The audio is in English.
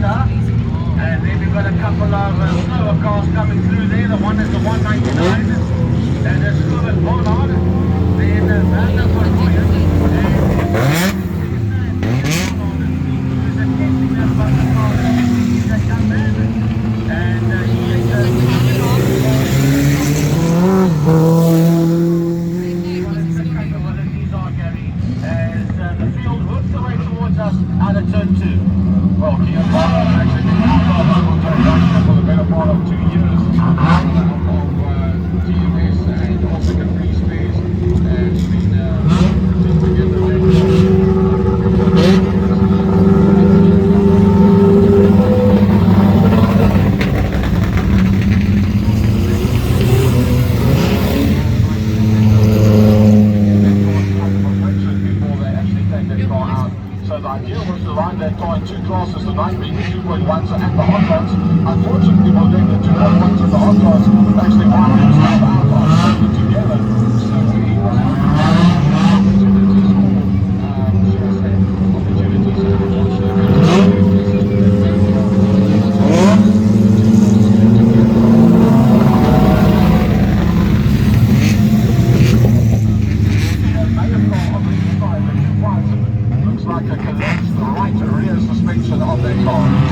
Honda. And then we've got a couple of slower cars coming through there. The one is the 199. And a Scuba Bollard. Then Vanna Verhoeven. Out of turn two. Well, Kia Carlo actually been out of turn one for the better part of 2 years. Of TMS and also Capri Space. And he's been just to get the So the idea was to ride that car in two classes, the 9 being the 2.1s and the hot rods. Unfortunately, while doing the 2.1s and the hot rods, actually one themselves out on it together. So we like a collapse the right rear suspension of that car.